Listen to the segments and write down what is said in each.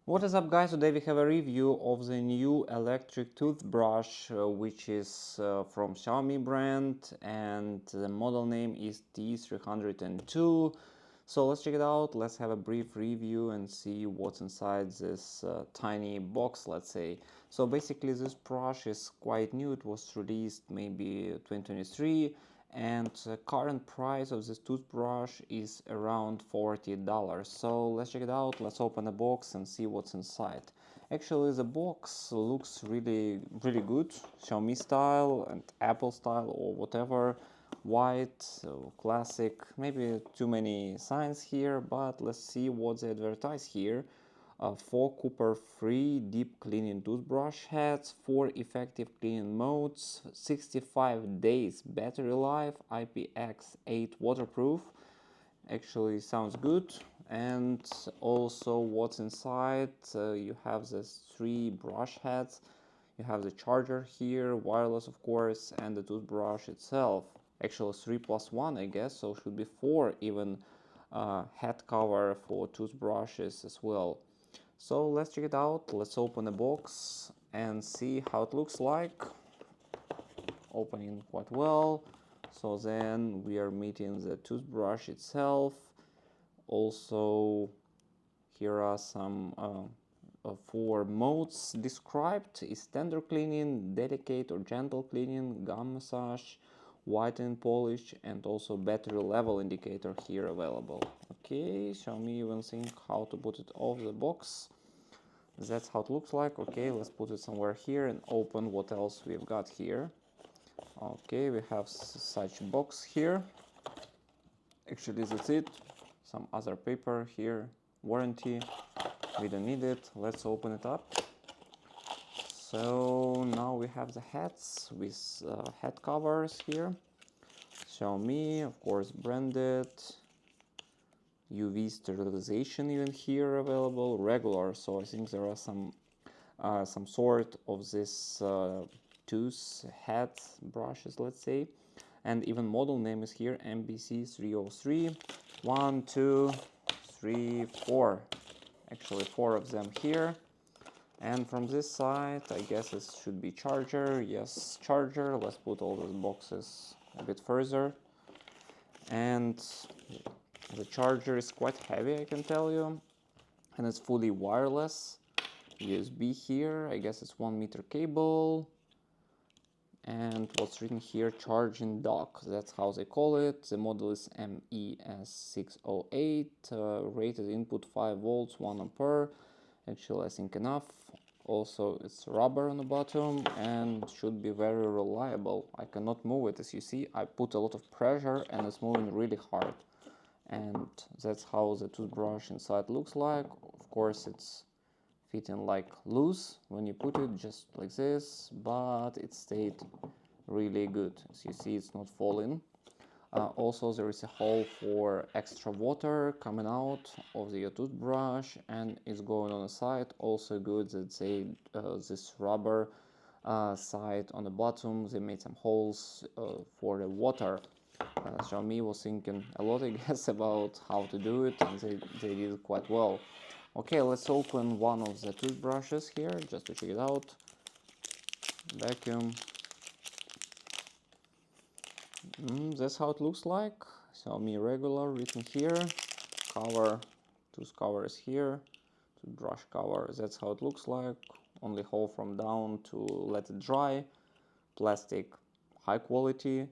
What is up, guys? Today we have a review of the new electric toothbrush which is from Xiaomi brand, and the model name is T302. So let's check it out. Let's have a brief review and see what's inside this tiny box, let's say. So basically this brush is quite new. It was released maybe 2023, and the current price of this toothbrush is around $40. So let's check it out. Let's open the box and see what's inside. Actually, the box looks really good, Xiaomi style and Apple style or whatever. White, so classic, maybe too many signs here, but let's see what they advertise here. 4 copper-free deep cleaning toothbrush heads, 4 effective cleaning modes, 65 days battery life, IPX8 waterproof. Actually sounds good. And also what's inside, you have this 3 brush heads, you have the charger here, wireless of course, and the toothbrush itself. Actually 3+1 I guess, so should be 4 even head cover for toothbrushes as well. So let's check it out. Let's open the box and see how it looks like. Opening quite well. So then we are meeting the toothbrush itself. Also here are some 4 modes described: is standard cleaning, delicate or gentle cleaning, gum massage, whiten polish, and also battery level indicator here available. Okay, Xiaomi even think how to put it off the box. That's how it looks like. Okay, let's put it somewhere here and open what else we've got here. Okay, we have such box here. Actually that's it. Some other paper here, warranty, we don't need it. Let's open it up. So now we have the heads with head covers here. Xiaomi, of course, branded. UV sterilization even here available. Regular, so I think there are some sort of this tooth head brushes, let's say. And even model name is here, MBC303. 1, 2, 3, 4. Actually 4 of them here. And from this side, I guess it should be charger. Yes, charger. Let's put all those boxes a bit further. And the charger is quite heavy, I can tell you. And it's fully wireless. USB here. I guess it's 1 meter cable. And what's written here, charging dock, that's how they call it. The model is MES608, rated input 5 volts, 1 ampere. Actually I think enough. Also it's rubber on the bottom and should be very reliable. I cannot move it, as you see. I put a lot of pressure and it's moving really hard. And that's how the toothbrush inside looks like. Of course it's fitting like loose when you put it just like this, but it stayed really good. As you see, it's not falling. Also there is a hole for extra water coming out of the toothbrush, and it's going on the side. Also good that they this rubber side on the bottom, they made some holes for the water. Xiaomi was thinking a lot, I guess, about how to do it, and they did it quite well. Okay, let's open one of the toothbrushes here just to check it out. Vacuum. That's how it looks like. Xiaomi regular written here. Cover, tooth cover is here. Toothbrush cover, that's how it looks like. Only hole from down to let it dry. Plastic, high quality.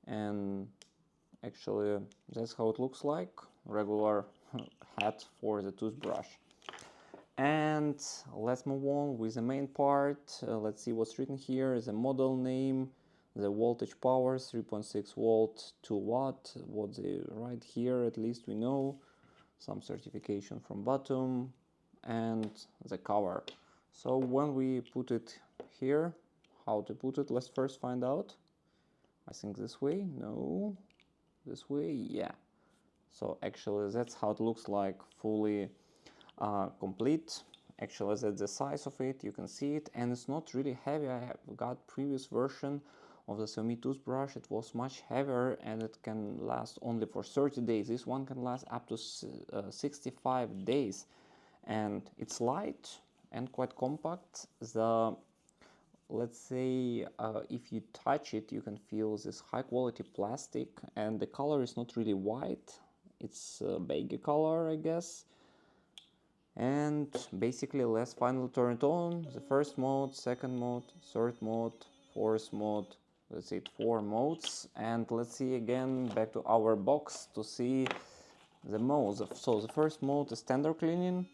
And actually that's how it looks like. Regular hat for the toothbrush. And let's move on with the main part. Let's see what's written here. The model name, the voltage power, 3.6 volt, 2 watt. What they write here, at least we know. Some certification from bottom, and the cover. So when we put it here, how to put it, let's first find out. I think this way, no, this way, yeah. So actually that's how it looks like, fully complete. Actually that's the size of it, you can see it, and it's not really heavy. I have got previous version of the Xiaomi toothbrush, it was much heavier and it can last only for 30 days. This one can last up to 65 days, and it's light and quite compact. The let's say if you touch it, you can feel this high quality plastic, and the color is not really white, it's a beige color, I guess. And basically let's finally turn it on. The first mode, second mode, third mode, fourth mode, let's see, 4 modes. And let's see again back to our box to see the modes. So the first mode is standard cleaning.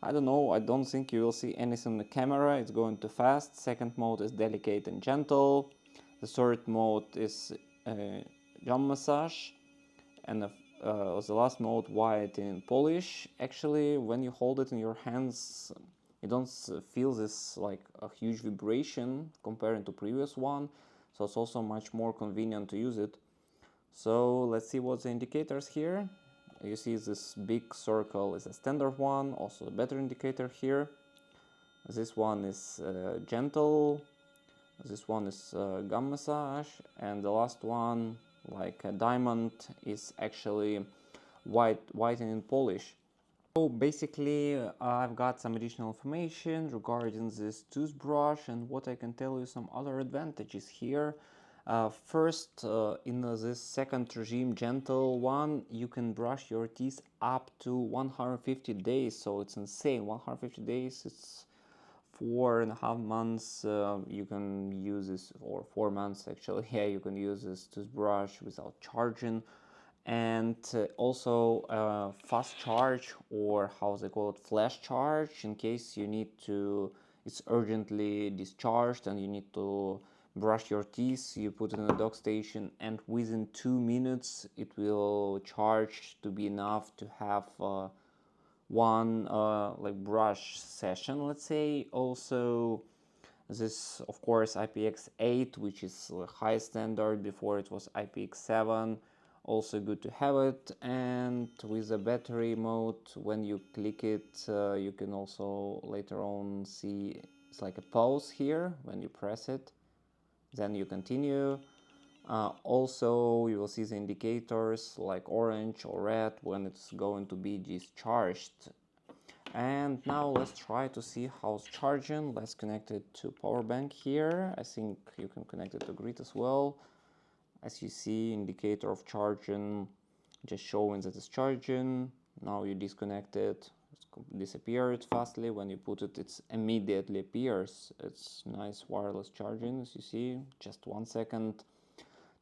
I don't know, I don't think you will see anything on the camera, it's going too fast. Second mode is delicate and gentle. The third mode is gum massage. And the last mode, white and polish. Actually, when you hold it in your hands, you don't feel this like a huge vibration compared to previous one, so it's also much more convenient to use it. So let's see what's the indicators here. You see this big circle is a standard one, also a better indicator here. This one is gentle, this one is gum massage, and the last one, like a diamond, is actually whitening polish. So basically I've got some additional information regarding this toothbrush, and what I can tell you some other advantages here. First, in this second regime, gentle one, you can brush your teeth up to 150 days, so it's insane. 150 days, it's 4.5 months. You can use this, or 4 months actually, yeah, you can use this toothbrush without charging. And also fast charge, or how they call it, flash charge, in case you need to, it's urgently discharged and you need to brush your teeth. You put it in a dock station, and within 2 minutes it will charge to be enough to have one like brush session, let's say. Also, this of course IPX8, which is high standard, before it was IPX7, also good to have it. And with the battery mode, when you click it, you can also later on see it's like a pause here. When you press it, then you continue. Also, you will see the indicators like orange or red when it's going to be discharged. And now let's try to see how it's charging. Let's connect it to power bank here. I think you can connect it to grid as well. As you see, indicator of charging just showing that it's charging. Now you disconnect it, it's disappeared fastly. When you put it, it immediately appears. It's nice wireless charging, as you see, just 1 second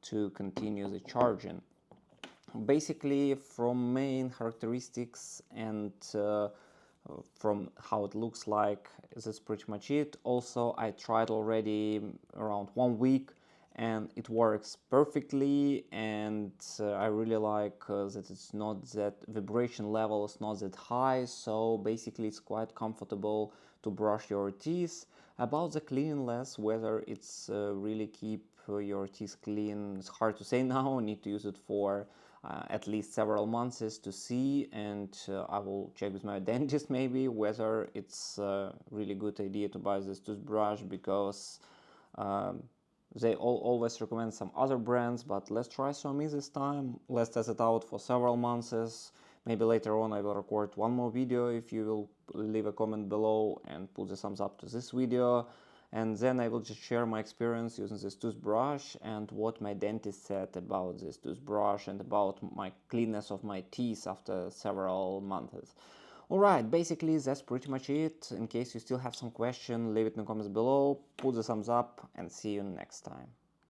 to continue the charging. Basically, from main characteristics and from how it looks like, that's pretty much it. Also, I tried already around 1 week and it works perfectly, and I really like that it's not that vibration level is not that high, so basically it's quite comfortable to brush your teeth. About the cleanliness, whether it's really keep your teeth clean, it's hard to say now. I need to use it for at least several months to see, and I will check with my dentist maybe whether it's a really good idea to buy this toothbrush, because they always recommend some other brands, but let's try Xiaomi this time. Let's test it out for several months. Maybe later on I will record one more video if you will leave a comment below and put the thumbs up to this video. And then I will just share my experience using this toothbrush and what my dentist said about this toothbrush and about my cleanness of my teeth after several months. Alright, basically that's pretty much it. In case you still have some question, leave it in the comments below, put the thumbs up, and see you next time.